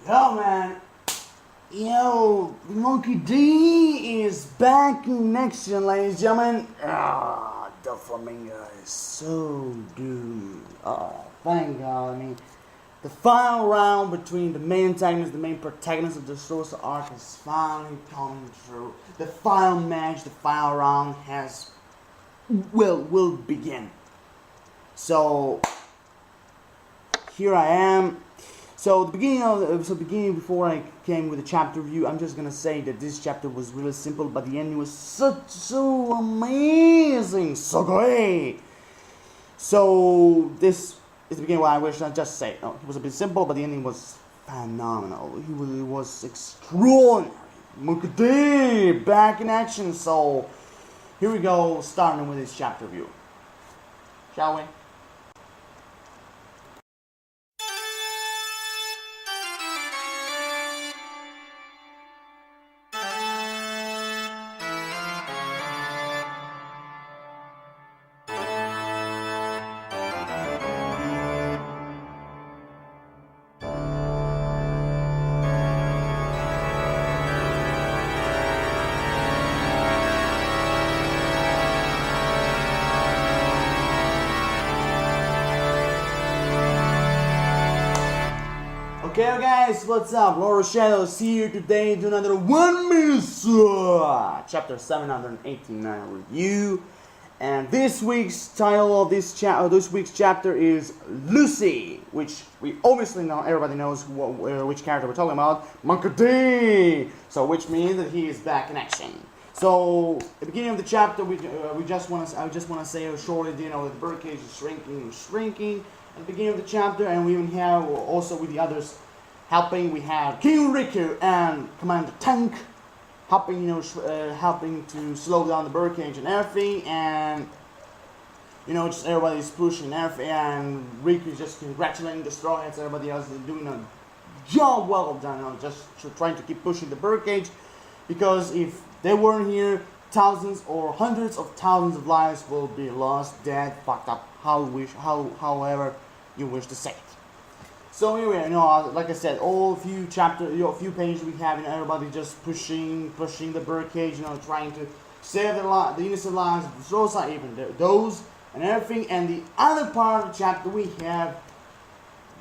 Yo, man. Yo, Monkey D is back in action, ladies and gentlemen. The Flamingo is so doomed. Oh, thank God. I mean, the final round between the main antagonist, the main protagonist of the Dressrosa arc is finally coming through. The final match, the final round will begin. So, here I am. So beginning before I came with the chapter review, I'm just gonna say that this chapter was really simple, but the ending was so amazing, so great. So this is the beginning where I wish I just say, it was a bit simple, but the ending was phenomenal. It was extraordinary. Monkey back in action. So here we go, starting with this chapter review. Shall we? Okay guys, what's up? Lord of Shadows here today to another 1 minute chapter 789 review. And this week's title of this week's chapter is Lucy, which we obviously know, everybody knows which character we're talking about, Monkey D. So which means that he is back in action. So at the beginning of the chapter, I just want to say shortly, the birdcage is shrinking. At the beginning of the chapter, and we even have also with the others helping. We have King Riku and Commander Tank helping, helping to slow down the birdcage and everything, and just everybody's pushing everything, and Riku is just congratulating the Straw Hats. Everybody else is doing a job well done, just trying to keep pushing the birdcage, because if they weren't here, thousands or hundreds of thousands of lives will be lost, dead, fucked up, however you wish to say it. So anyway, like I said, a few pages we have, everybody just pushing the birdcage, trying to save the innocent lives of the Dressrosa, even those and everything. And the other part of the chapter, we have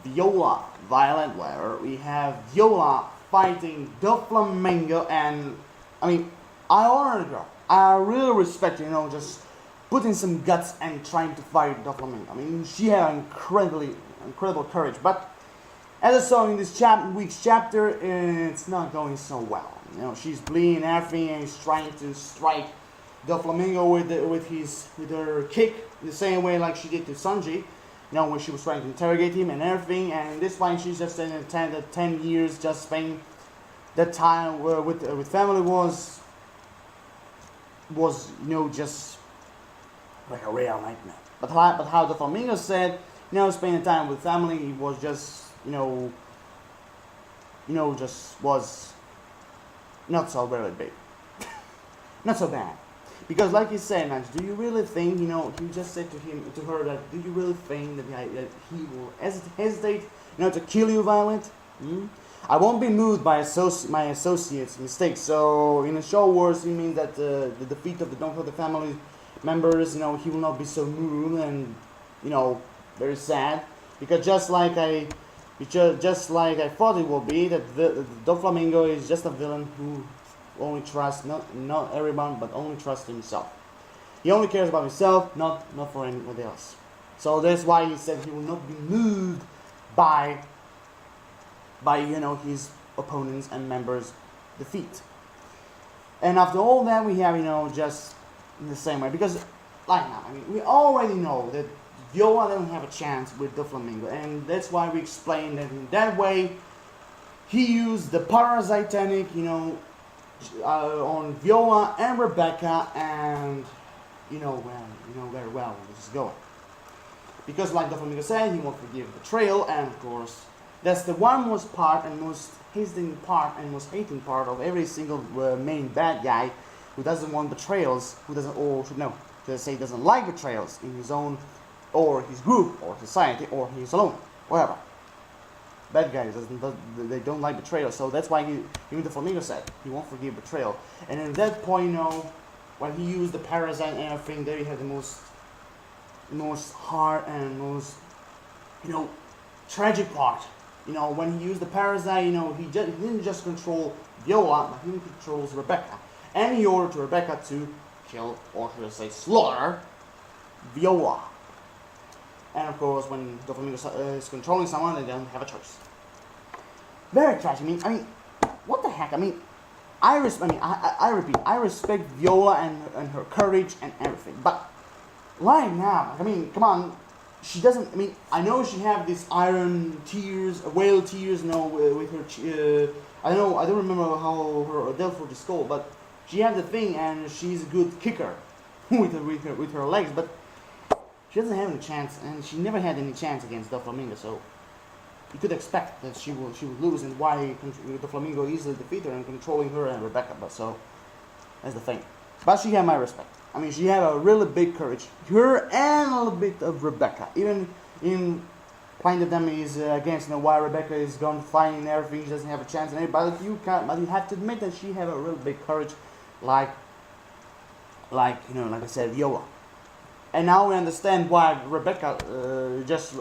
Viola, Violet, where we have Viola fighting the Flamingo, and I honor the girl. I really respect her, just putting some guts and trying to fight the Flamingo. She had incredible courage, but as I saw in this week's chapter, it's not going so well. She's bleeding everything, and is trying to strike the Flamingo with her kick, the same way like she did to Sanji, when she was trying to interrogate him and everything. And this time she's just saying that 10 years just spending that time with family was just like a real nightmare. But how the Flamingo said, spending time with family was just, just was not so very big. Not so bad. Because like he said, man, do you really think, he just said to her that, do you really think that he will hesitate, to kill you, Violet? I won't be moved by my associates' mistakes. So in a short words, he means that the defeat of the family members, he will not be so moved and, very sad, because just like I thought it would be, that the Flamingo is just a villain who only trusts not everyone, but only trusts himself. He only cares about himself, not for anybody else. So that's why he said he will not be moved by his opponents and members' defeat. And after all that, we have just in the same way, because we already know that Viola doesn't have a chance with the Flamingo, and that's why we explained that in that way he used the parasite technique, on Viola and Rebecca, and very well where this is going. Because like the Flamingo said, he won't forgive betrayal, and of course that's the most hating part of every single main bad guy who doesn't want betrayals, doesn't like betrayals in his own, or his group, or society, or he's alone, whatever. bad guys. They don't like betrayal. So that's why even the Flamingo said he won't forgive betrayal. And at that point, when he used the parasite and everything, there he had the most hard and most, tragic part. When he used the parasite, he didn't just control Viola, but he controls Rebecca. And he ordered Rebecca to kill, or should I say slaughter, Viola. And of course, when Doflamingo is controlling someone, they don't have a choice. Very tragic. I mean, what the heck? I repeat, I respect Viola and her courage and everything. But right now, come on, she doesn't. I know she have these iron tears, whale tears, with her. I don't remember how her Delphi is called, but she had the thing, and she's a good kicker with her legs, but she doesn't have any chance, and she never had any chance against Doflamingo. So you could expect that she would lose, and why Doflamingo easily defeat her and controlling her and Rebecca. But so that's the thing. But she had my respect. She had a really big courage. Her and a little bit of Rebecca. Even in playing the dummies against why Rebecca is gone fighting and everything, she doesn't have a chance. But you have to admit that she had a really big courage, like I said, Viola. And now we understand why Rebecca just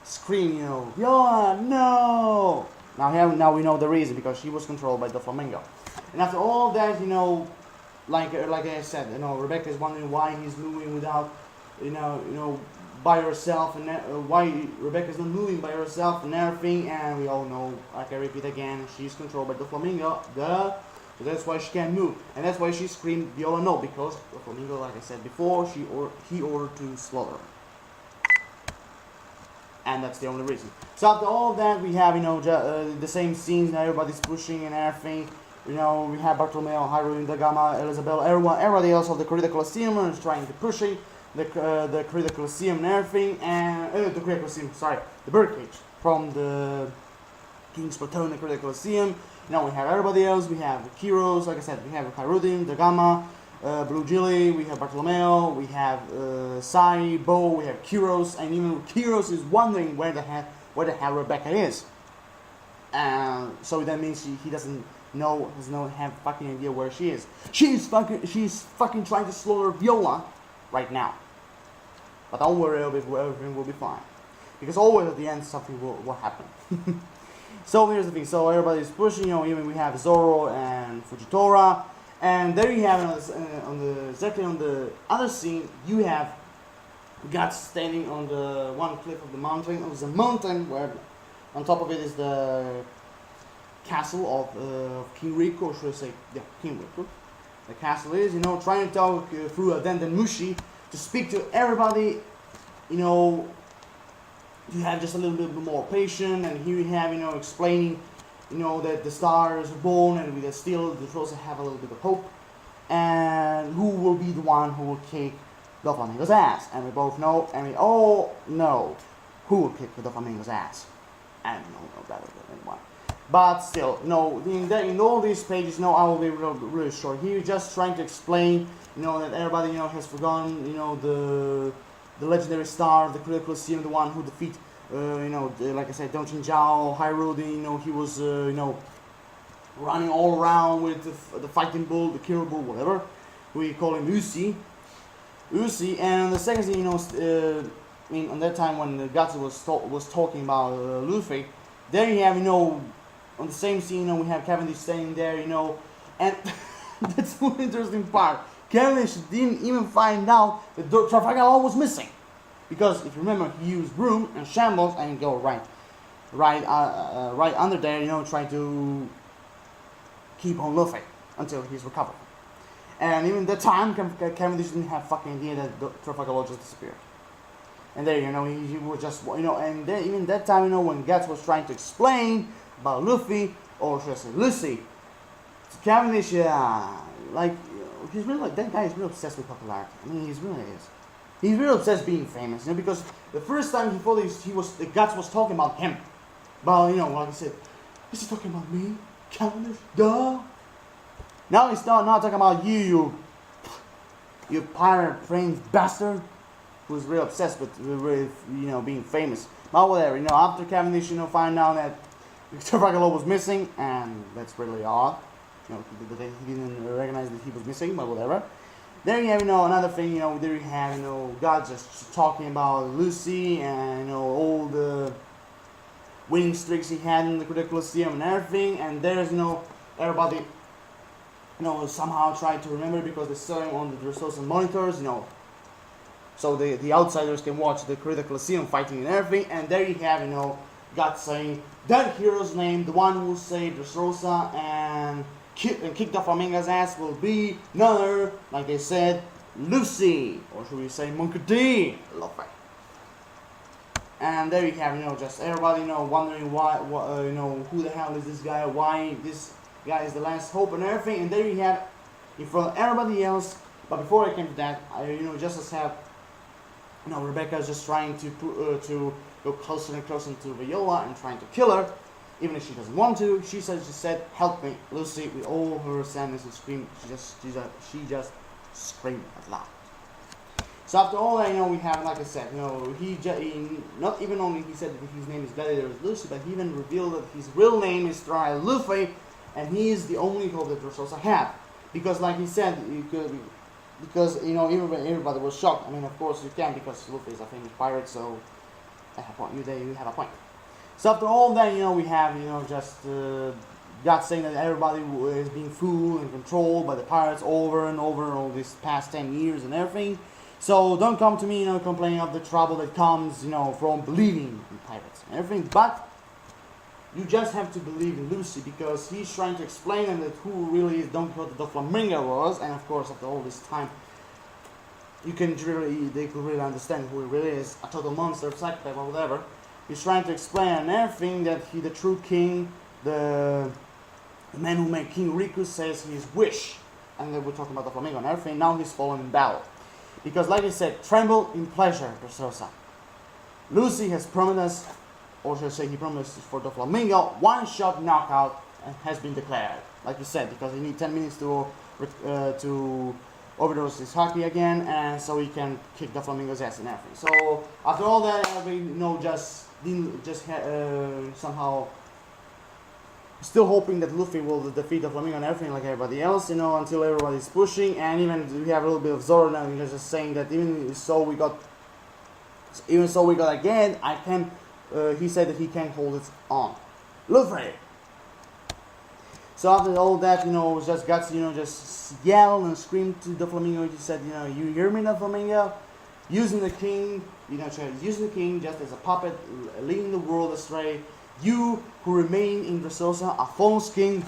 scream, Viola, no! Now we know the reason, because she was controlled by Doflamingo. And after all that, like I said, Rebecca is wondering why he's moving without, by herself, and why Rebecca's not moving by herself and everything. And we all know, like I repeat again, she's controlled by Doflamingo. So that's why she can't move, and that's why she screamed Viola no, because Doflamingo, like I said before, he ordered to slaughter her. And that's the only reason. So after all of that, we have the same scenes, and everybody's pushing and everything. We have Bartolomeo, Hyrule, Dagama, Elizabeth, everybody else of the Corrida Colosseum is trying to pushing the Corrida Colosseum and everything, and the Corrida Colosseum, sorry, the birdcage from the King's Plateau in the Corrida Colosseum. Now we have everybody else. We have Kiros, like I said, we have Hyrule, Dagama, Blue Gilly, we have Bartolomeo, we have Sai, Bo, we have Kiros, and even Kiros is wondering where the hell Rebecca is. So that means he doesn't have fucking idea where she is. She's fucking trying to slaughter Viola right now. But don't worry, everything will be fine. Because always at the end something will happen. So here's the thing. So everybody's pushing. Even we have Zoro and Fujitora, and there you have exactly on the other scene, you have Gatz standing on the one cliff of the mountain. It was a mountain where on top of it is the castle of King Rico, or should I say, yeah, King Rico. The castle is, trying to talk through a Denden Mushi to speak to everybody. You have just a little bit more patience, and here you have, explaining, that the stars are born, and we still, the Dressrosa have a little bit of hope, and who will be the one who will kick Doflamingo's ass. And we both know, and we all know who will kick Doflamingo's ass. And we don't know better than anyone. But still, in all these pages, I will be really short. Here, you're just trying to explain, that everybody, has forgotten, the legendary star of the Corrida Colosseum, the one who defeat, like I said, Don Chinjao, Hyrule, he was, running all around with the fighting bull, the killer bull, whatever. We call him Uzi. And the second thing, on that time when Gatz was talking about Luffy, there you have, on the same scene, we have Cavendish standing there, and that's the interesting part. Cavendish didn't even find out that Trafalgar Law was missing, because if you remember, he used Broom and Shambles and go right under there, trying to keep on Luffy until he's recovered. And even that time, Cavendish didn't have fucking idea that Trafalgar Law just disappeared. And there, he was just, and then even that time, when Gatz was trying to explain about Luffy, or should I say Lucy, Cavendish, he's really that guy is really obsessed with popularity. He really is. He's really obsessed being famous, because the first time he thought the Gatz was talking about him. But like I said, is he talking about me? Cavendish? Duh. Now he's not talking about you pirate brain bastard. who's really obsessed with being famous. But whatever, after Cavendish, find out that Trafalgar was missing, and that's really odd. He didn't recognize that he was missing, but whatever. There you have, another thing, there you have, God just talking about Lucy and, all the winning streaks he had in the Colosseum and everything, and there's, everybody, somehow trying to remember because they're selling on the Dressrosa monitors, so the outsiders can watch the Colosseum fighting and everything, and there you have, God saying that hero's name, the one who will save Dressrosa and kick the Flamingo's ass will be none other, like they said, Lucy, or should we say Monkey D, Luffy. And there you have, just everybody, wondering why, who the hell is this guy, why this guy is the last hope and everything, and there you have, in front of everybody else. But before I came to that, just as have, Rebecca is just trying to go closer and closer to Viola and trying to kill her, even if she doesn't want to. She said, "Help me, Lucy!" With all her sadness and scream, she just screamed out loud. So after all that, we have, like I said, he not even only he said that his name is Gladiator Lucy, but he even revealed that his real name is Luffy, and he is the only hope that Dressrosa had. Because, like he said, because everybody was shocked. I mean, of course you can, because Luffy is a famous pirate, so at a point you have a point. So after all that, we have just God saying that everybody is being fooled and controlled by the pirates over and over all these past 10 years and everything. So don't come to me, complaining of the trouble that comes, from believing in pirates and everything. But you just have to believe in Lucy, because he's trying to explain them that who really is Don Quixote the Flamingo was, and of course after all this time, they could really understand who he really is, a total monster, psychopath, or whatever. He's trying to explain and everything that he, the true king, the man who made King Riku, says his wish, and then we're talking about the Flamingo and everything. Now he's fallen in battle. Because like I said, tremble in pleasure, Dressrosa. Lucy has promised us, or should I say he promised for the Flamingo, one-shot knockout has been declared. Like you said, because he needs 10 minutes to overdose his hockey again, and so he can kick the Flamingo's ass and everything. So after all that, somehow still hoping that Luffy will defeat the Flamingo and everything like everybody else, until everybody's pushing, and even we have a little bit of Zoro now, just saying that even so we got again, he said that he can hold it on. Luffy! So after all that, just Gatz, just yelled and screamed to the Flamingo. He said, you hear me, the Flamingo? Using the king, using the king just as a puppet, leading the world astray. You who remain in Dressrosa, a false king,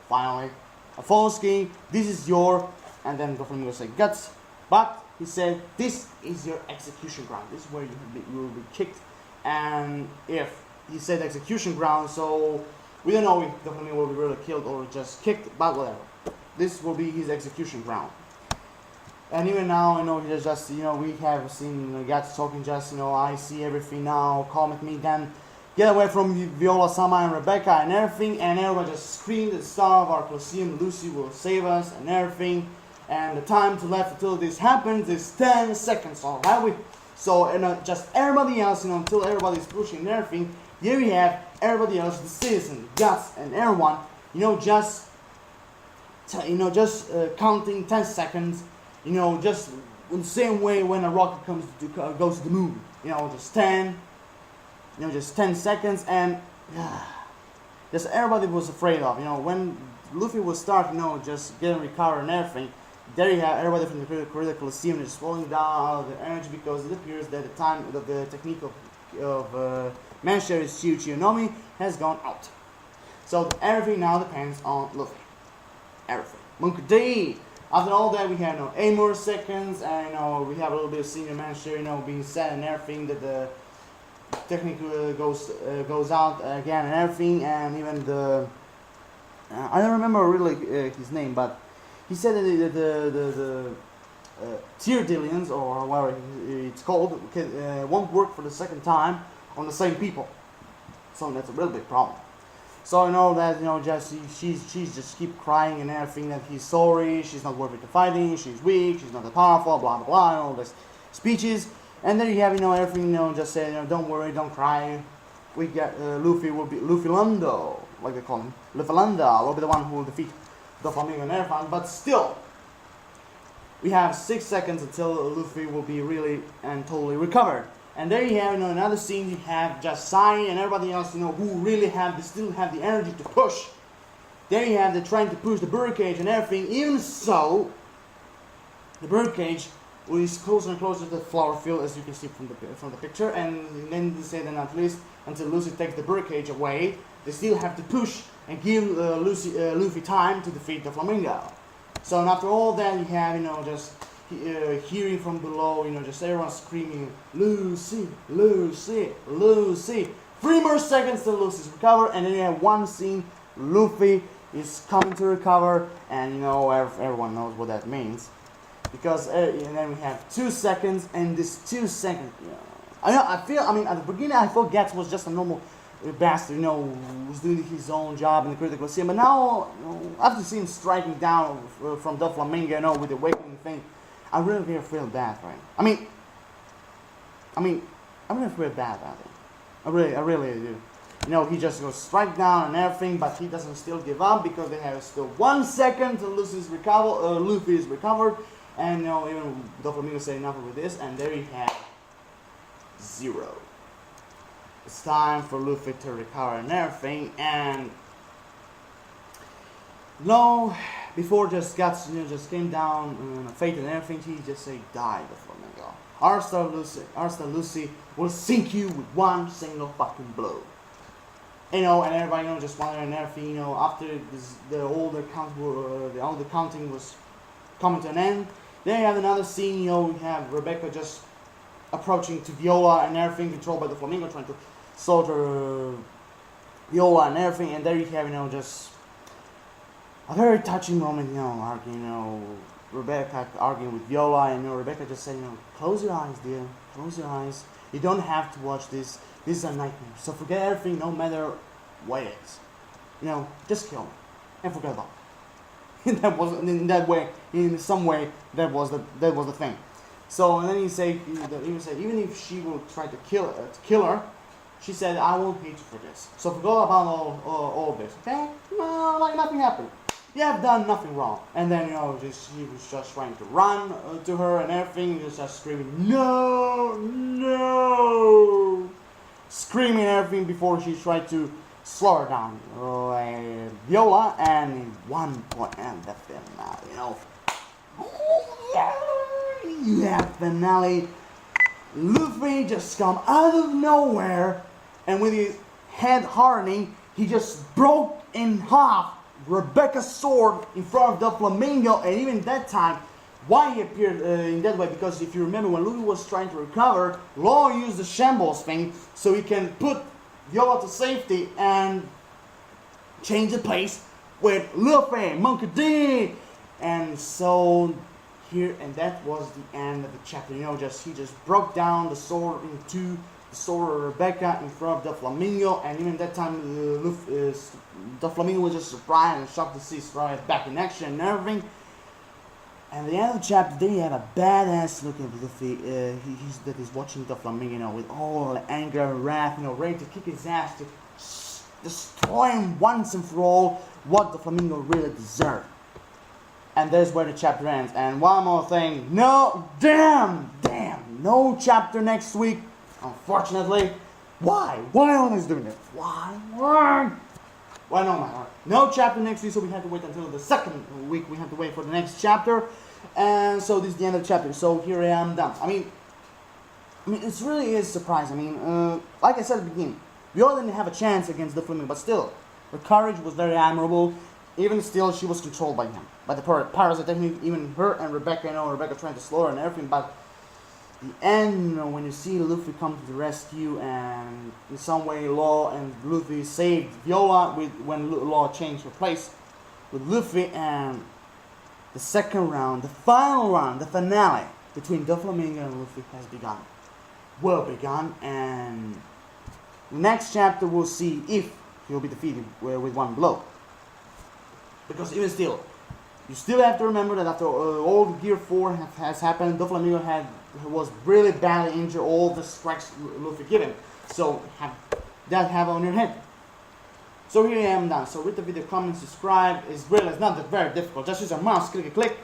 finally, a false king, this is your, and then the Flamingo said, Gatz, but he said, this is your execution ground, this is where you will be kicked, and if he said execution ground, so we don't know if the Flamingo will be really killed or just kicked, but whatever, this will be his execution ground. And even now, he just, we have seen Gatz talking just, I see everything now, come at me, then get away from Viola, Sama, and Rebecca and everything, and everyone just screamed at the star of our Colosseum, Lucy will save us and everything, and the time to left until this happens is 10 seconds, alright? So, just everybody else, until everybody's pushing and everything, here we have everybody else, the citizen, Gatz, and everyone, just counting 10 seconds, just in the same way when a rocket goes to the moon, just 10, just 10 seconds, and just everybody was afraid of, when Luffy would start, just getting recovered and everything, there you have everybody from the Colosseum just falling down out of their energy, because it appears that the time of the technique of Manchuri's Chiu-Chiu-Nomi has gone out. So everything now depends on Luffy. Everything. Monkey D! After all that, we have 8 more seconds, and we have a little bit of senior Manchuri, being said and everything, that the technique goes out again and everything, and even the I don't remember really his name, but he said that the tier dillions, or whatever it's called, won't work for the second time on the same people. So that's a real big problem. So I know that just she's just keep crying and everything, that he's sorry, she's not worthy to fighting, she's weak, she's not that powerful, blah blah blah, and all these speeches. And then you have, everything, just say, don't worry, don't cry. We got Luffy Lando, like they call him. Luffy Lando will be the one who will defeat the Flamingo and everything. But still, we have 6 seconds until Luffy will be really and totally recovered. And there you have, another scene. You have just Sai and everybody else, who really still have the energy to push. There you have, they're trying to push the birdcage and everything. Even so, the birdcage is closer and closer to the flower field, as you can see from the picture. And then they say that at least until Lucy takes the birdcage away, they still have to push and give Luffy time to defeat the Flamingo. So and after all that, you have, just hearing from below, just everyone screaming, Lucy, Lucy, Lucy. 3 more seconds till Lucy's recovered, and then you have one scene, Luffy is coming to recover, and everyone knows what that means. Because, and then we have 2 seconds, and this 2 seconds, at the beginning I thought Gatz was just a normal bastard, who was doing his own job in the critical scene, but now, after seeing him striking down from the Flamingo, with the awakening thing, I really feel bad for him. I really feel bad about it. I really do. He just goes strike down and everything, but he doesn't still give up because they have still 1 second till Luffy is recovered, and even the Flamingo say enough with this, and there you have 0. It's time for Luffy to recover and everything, and before just Gatz just came down fate and everything, he just say die the Flamingo. Our Lucy will sink you with one single fucking blow. And everybody just wondering and everything, after all the counting was coming to an end. Then you have another scene, we have Rebecca just approaching to Viola and everything, controlled by the Flamingo, trying to slaughter Viola and everything, and there you have, just a very touching moment, arguing, Rebecca arguing with Viola, and Rebecca just saying, close your eyes, dear, close your eyes. You don't have to watch this. This is a nightmare. So forget everything, no matter what it is. Just kill me and forget about it. That was in some way that was the thing. So and then he said even if she will try to kill her, she said I won't hate you for this. So forget about all this. Okay? No, like nothing happened. You have done nothing wrong. And then he was just trying to run to her and everything. He was just screaming no, no, screaming everything before she tried to slow her down. Viola, and in one point, and the finale, you have finale. Luffy just come out of nowhere, and with his head hardening, he just broke in half Rebecca's sword in front of the Flamingo. And even that time, why he appeared in that way, because if you remember when Luffy was trying to recover, Law used the shambles thing so he can put Viola to safety and change the place with Luffy, Monkey D. And so here, and that was the end of the chapter. He just broke down the sword into the sword of Rebecca in front of the Flamingo, and even that time the Flamingo was just surprised and shocked to see Stride back in action and everything. And at the end of the chapter, there you have a badass looking Luffy. That is watching the Flamingo, with all the anger and wrath, ready to kick his ass to destroy him once and for all, what the Flamingo really deserved. And that's where the chapter ends. And one more thing, no chapter next week, unfortunately. Why always doing this? Why no chapter next week, so we have to wait until the second week. We have to wait for the next chapter, and so this is the end of the chapter. So here I am done. It really is surprising. Like I said at the beginning, we all didn't have a chance against the Flamingo, but still, her courage was very admirable. Even still, she was controlled by him, by the parasite technique. Even her and Rebecca, Rebecca trying to slow her and everything, but the end, when you see Luffy come to the rescue, and in some way Law and Luffy saved Viola when Law changed her place with Luffy, and the second round, the final round, the finale between Doflamingo and Luffy has begun. Well begun, and the next chapter we'll see if he'll be defeated with one blow. Because even still, you still have to remember that after all the Gear 4 has happened, Doflamingo had was really badly injured, all the strikes Luffy gave him. So have on your head. So here I am done. So read the video, comment, subscribe. It's not that very difficult. Just use a mouse, click.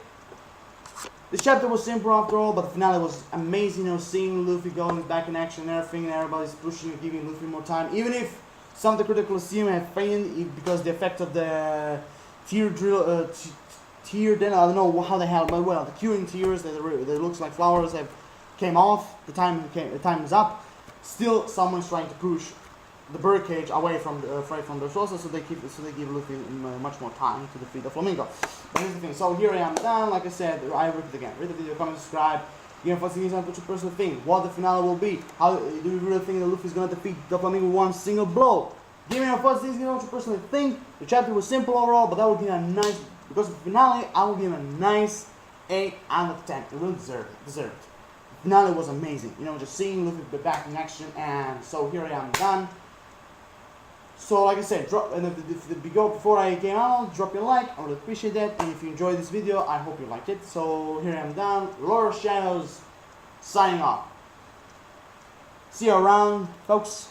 This chapter was simple after all, but the finale was amazing. You know, seeing Luffy going back in action and everything, and everybody's pushing and giving Luffy more time. Even if some of the critical esteem have failed because the effect of the tear drill, then I don't know how the hell, but well, the curing tears that looks like flowers have came off. The time is up. Still, someone's trying to push the birdcage away from the Dressrosa, so they give Luffy much more time to defeat the flamingo. But here's the thing. So here I am done. Like I said, I read it again. Read the video, comment, subscribe. Give me a put your personal thing. What the finale will be? How do you really think that Luffy's gonna defeat the flamingo with one single blow? Give me your thoughts. Give me what you personally think. The chapter was simple overall, but that would give a nice, because of the finale, I will give it a nice 8 out of 10. It really deserved it. The finale was amazing. You know, just seeing Luffy back in action, and so here I am done. So like I said, before I came out, drop your like, I would appreciate that. And if you enjoyed this video, I hope you liked it. So here I am done. Lord of Shadows, signing off. See you around, folks.